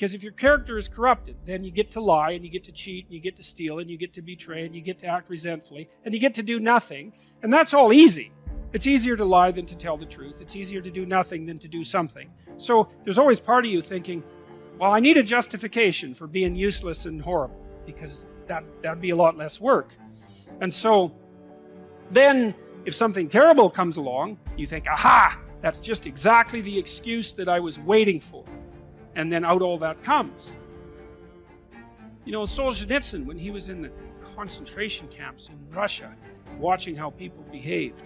Because if your character is corrupted, then you get to lie, and you get to cheat, and you get to steal, and you get to betray, and you get to act resentfully, and you get to do nothing. And that's all easy. It's easier to lie than to tell the truth. It's easier to do nothing than to do something. So there's always part of you thinking, well, I need a justification for being useless and horrible, because that'd be a lot less work. And so then if something terrible comes along, you think, aha, that's just exactly the excuse that I was waiting for. And then out all that comes. You know, Solzhenitsyn, when he was in the concentration camps in Russia, watching how people behaved,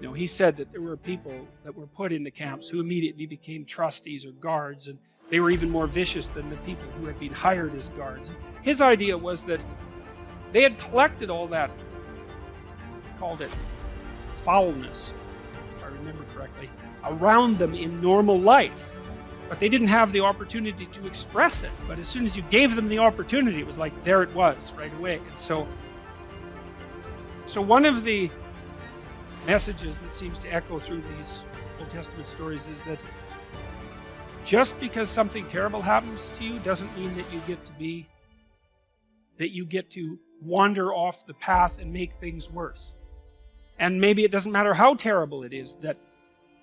you know, he said that there were people that were put in the camps who immediately became trustees or guards, and they were even more vicious than the people who had been hired as guards. His idea was that they had collected all that, he called it foulness, if I remember correctly, around them in normal life. But they didn't have the opportunity to express it. But as soon as you gave them the opportunity, it was like, there it was, right away. And so one of the messages that seems to echo through these Old Testament stories is that just because something terrible happens to you doesn't mean that you get to wander off the path and make things worse. And maybe it doesn't matter how terrible it is that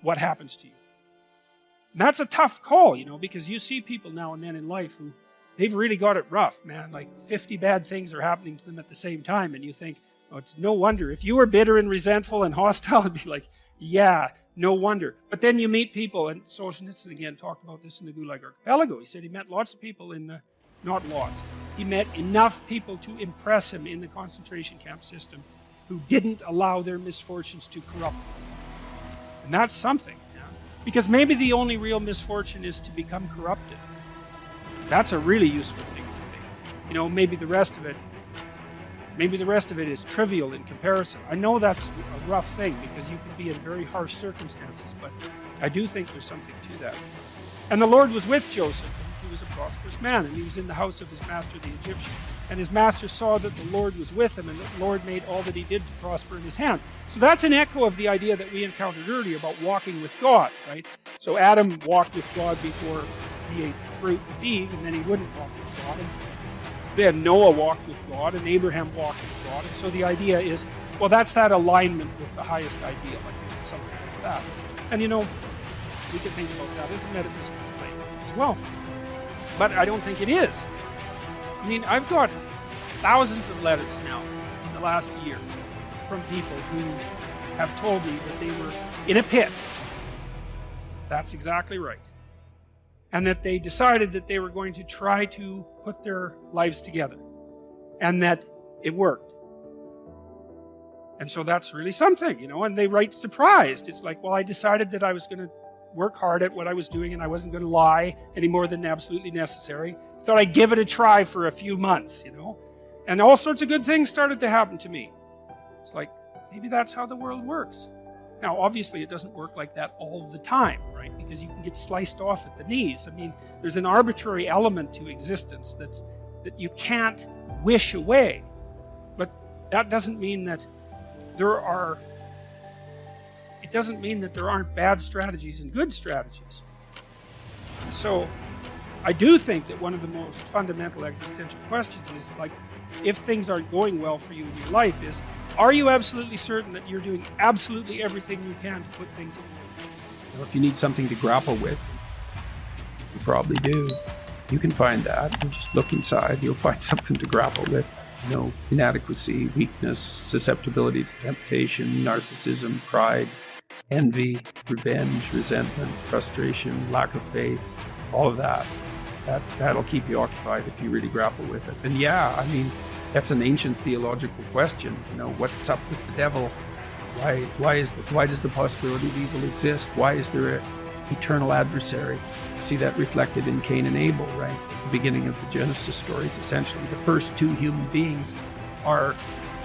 what happens to you. And that's a tough call, you know, because you see people now and then in life who, they've really got it rough, man. Like 50 bad things are happening to them at the same time. And you think, oh, it's no wonder. If you were bitter and resentful and hostile, it'd be like, yeah, no wonder. But then you meet people, and Solzhenitsyn again talked about this in the Gulag Archipelago. He said he met lots of people in the, not lots, he met enough people to impress him in the concentration camp system who didn't allow their misfortunes to corrupt them. And that's something. Because maybe the only real misfortune is to become corrupted. That's a really useful thing to think. You know, maybe the rest of it is trivial in comparison. I know that's a rough thing because you can be in very harsh circumstances, but I do think there's something to that. And the Lord was with Joseph, and he was a prosperous man, and he was in the house of his master the Egyptian. And his master saw that the Lord was with him, and that the Lord made all that he did to prosper in his hand. So that's an echo of the idea that we encountered earlier about walking with God, right? So Adam walked with God before he ate the fruit with Eve, and then he wouldn't walk with God. And then Noah walked with God, and Abraham walked with God. And so the idea is, well, that's that alignment with the highest ideal. I think it's something like that. And you know, we can think about that as a metaphysical plane as well. But I don't think it is. I mean, I've got thousands of letters now in the last year from people who have told me that they were in a pit. That's exactly right. And that they decided that they were going to try to put their lives together. And that it worked. And so that's really something, you know, and they write surprised. It's like, well, I decided that I was going to work hard at what I was doing and I wasn't going to lie any more than absolutely necessary. I thought I'd give it a try for a few months, you know. And all sorts of good things started to happen to me. It's like, maybe that's how the world works. Now, obviously, it doesn't work like that all the time, right? Because you can get sliced off at the knees. I mean, there's an arbitrary element to existence that you can't wish away. But that doesn't mean that there aren't bad strategies and good strategies. And so, I do think that one of the most fundamental existential questions is, like, if things aren't going well for you in your life is, are you absolutely certain that you're doing absolutely everything you can to put things in order? Well, if you need something to grapple with, you probably do. You can find that. You just look inside, you'll find something to grapple with. You know, inadequacy, weakness, susceptibility to temptation, narcissism, pride, envy, revenge, resentment, frustration, lack of faith, all of that. That'll keep you occupied if you really grapple with it. And yeah, I mean, that's an ancient theological question. You know, what's up with the devil? Why does the possibility of evil exist? Why is there an eternal adversary? You see that reflected in Cain and Abel, right? At the beginning of the Genesis stories, essentially, the first two human beings are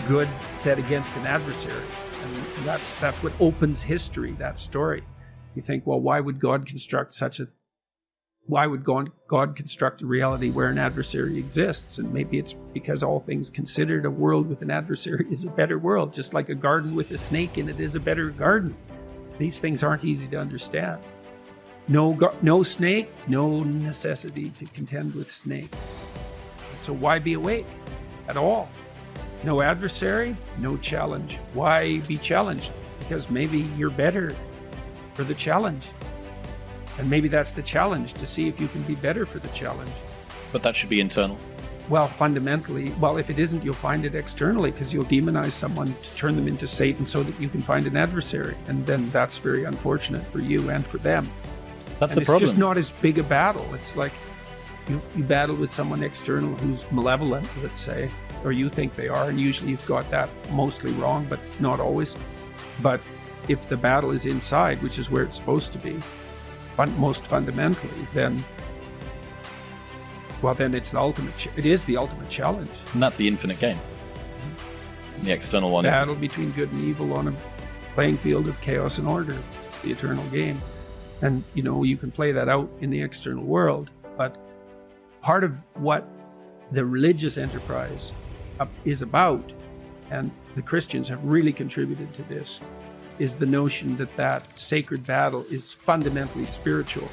good set against an adversary. And that's what opens history, that story. You think, well, why would God construct a reality where an adversary exists? And maybe it's because all things considered, a world with an adversary is a better world, just like a garden with a snake in it is a better garden. These things aren't easy to understand. No snake, no necessity to contend with snakes. So why be awake at all? No adversary, no challenge. Why be challenged? Because maybe you're better for the challenge. And maybe that's the challenge, to see if you can be better for the challenge. But that should be internal. Well, fundamentally, if it isn't, you'll find it externally, because you'll demonize someone to turn them into Satan so that you can find an adversary. And then that's very unfortunate for you and for them. That's and the problem. It's just not as big a battle. It's like you battle with someone external who's malevolent, let's say, or you think they are, and usually you've got that mostly wrong, but not always. But if the battle is inside, which is where it's supposed to be, most fundamentally, then it's the ultimate. It is the ultimate challenge. And that's the infinite game. And the external one is battle between good and evil on a playing field of chaos and order. It's the eternal game, and you can play that out in the external world. But part of what the religious enterprise is about, and the Christians have really contributed to this, is the notion that sacred battle is fundamentally spiritual,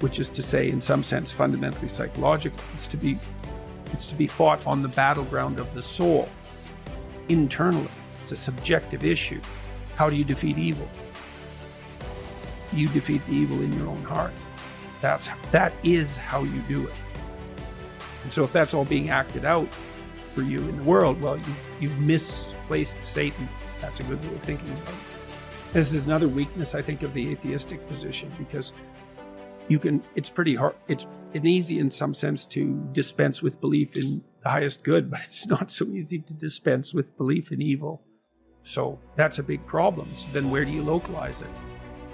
which is to say, in some sense, fundamentally psychological. It's to be fought on the battleground of the soul, internally. It's a subjective issue. How do you defeat evil? You defeat the evil in your own heart. That is how you do it. And so if that's all being acted out for you in the world, you've misplaced Satan. That's a good way of thinking about it. This is another weakness, I think, of the atheistic position, because it's pretty hard. It's easy in some sense to dispense with belief in the highest good, but it's not so easy to dispense with belief in evil. So that's a big problem. So then where do you localize it?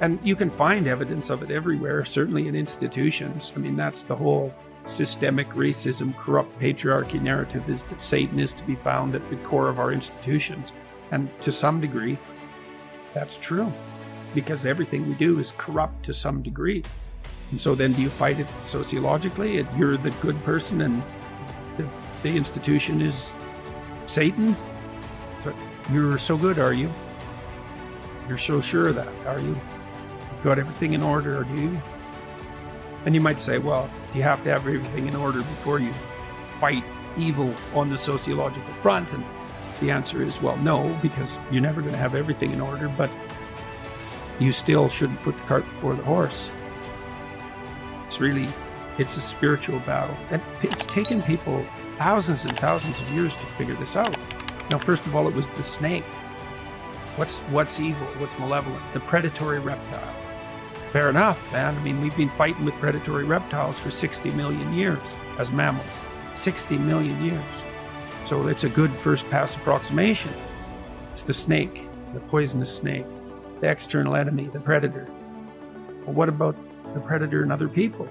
And you can find evidence of it everywhere, certainly in institutions. I mean, that's the whole systemic racism, corrupt patriarchy narrative, is that Satan is to be found at the core of our institutions. And to some degree, that's true, because everything we do is corrupt to some degree. And so then do you fight it sociologically? You're the good person and the institution is Satan? So you're so good, are you? You're so sure of that, are you? You've got everything in order, do you? And you might say, well, do you have to have everything in order before you fight evil on the sociological front? And the answer is, well, no, because you're never going to have everything in order, but you still shouldn't put the cart before the horse. It's a spiritual battle. And it's taken people thousands and thousands of years to figure this out. Now, first of all, it was the snake. What's evil? What's malevolent? The predatory reptile. Fair enough, man. I mean, we've been fighting with predatory reptiles for 60 million years as mammals. 60 million years. So it's a good first pass approximation. It's the snake, the poisonous snake, the external enemy, the predator. Well, what about the predator and other people?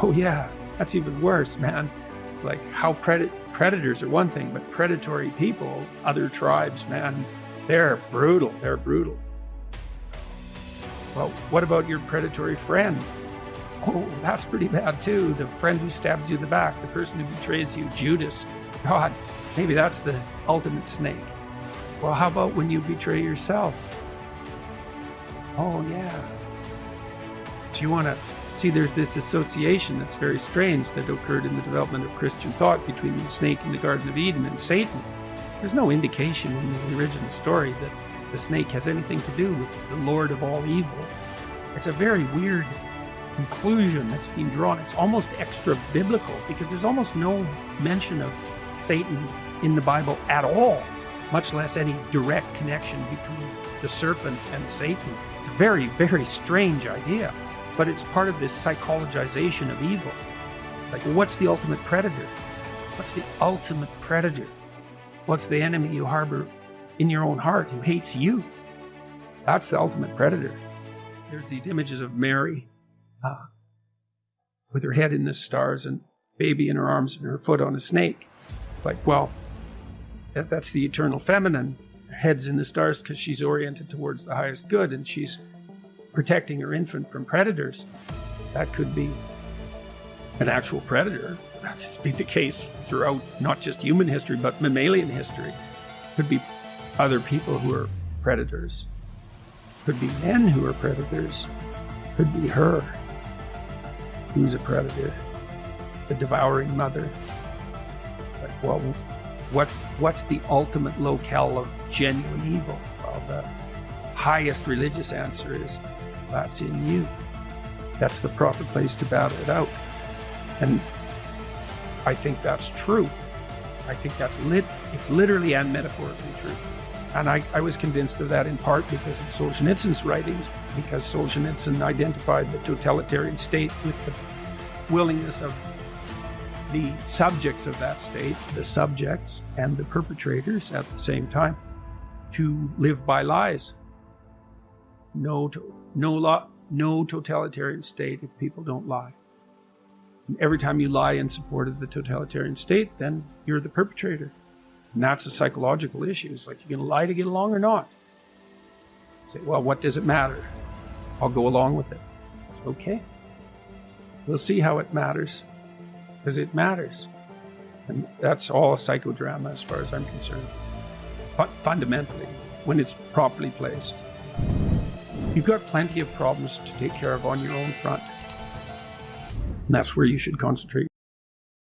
Oh yeah, that's even worse, man. It's like how predators are one thing, but predatory people, other tribes, man, they're brutal. They're brutal. Well, what about your predatory friend? Oh, that's pretty bad too. The friend who stabs you in the back, the person who betrays you, Judas. God, maybe that's the ultimate snake. Well, how about when you betray yourself? Oh yeah. So you want to see, there's this association that's very strange that occurred in the development of Christian thought between the snake in the Garden of Eden and Satan. There's no indication in the original story that the snake has anything to do with the Lord of all evil. It's a very weird conclusion that's been drawn. It's almost extra biblical, because there's almost no mention of Satan in the Bible at all, much less any direct connection between the serpent and Satan. It's a very, very strange idea, but it's part of this psychologization of evil. Like, what's the ultimate predator? What's the ultimate predator? What's the enemy you harbor in your own heart who hates you? That's the ultimate predator. There's these images of Mary with her head in the stars and baby in her arms and her foot on a snake. Like, well, that's the eternal feminine. Her head's in the stars because she's oriented towards the highest good and she's protecting her infant from predators. That could be an actual predator. That's been the case throughout not just human history, but mammalian history. Could be other people who are predators. Could be men who are predators. Could be her who's a predator, the devouring mother. It's like, well, what's the ultimate locale of genuine evil? Well, the highest religious answer is that's in you. That's the proper place to battle it out. And I think that's true. I think that's it's literally and metaphorically true. And I was convinced of that in part because of Solzhenitsyn's writings, because Solzhenitsyn identified the totalitarian state with the willingness of the subjects of that state, the subjects and the perpetrators at the same time, to live by lies. No totalitarian state if people don't lie. And every time you lie in support of the totalitarian state, then you're the perpetrator. And that's a psychological issue. It's like, you're going to lie to get along or not? Say, well, what does it matter? I'll go along with it. It's okay. We'll see how it matters, because it matters. And that's all a psychodrama as far as I'm concerned. But fundamentally, when it's properly placed. You've got plenty of problems to take care of on your own front. And that's where you should concentrate.